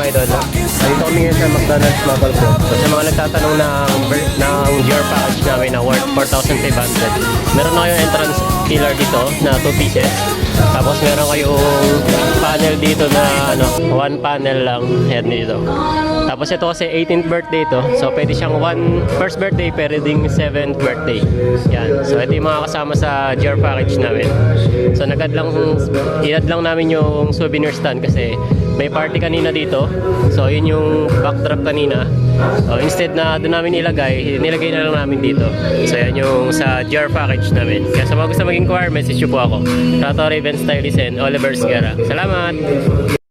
mga idol. Dito kami ngayon sa McDonald's mga kalbo. So sa mga nagtatanong ng gear package namin na worth 4,500, meron na kayong entrance killer dito na 2 pieces. Tapos meron kayong panel dito na one panel lang head dito. Tapos ito kasi 18th birthday to. So pwede siyang first birthday pero ding 7th birthday. Yan. So ito yung mga kasama sa gear package namin. So inad lang namin yung souvenir stand kasi may party kanina dito. So yun yung backdrop kanina. Instead na doon namin nilagay na lang namin dito. So yan yung sa gear package namin. Kaya sa mga gusto mag-inquire, message nyo po ako. Tato Raven Stylist and Oliver Sigara. Salamat!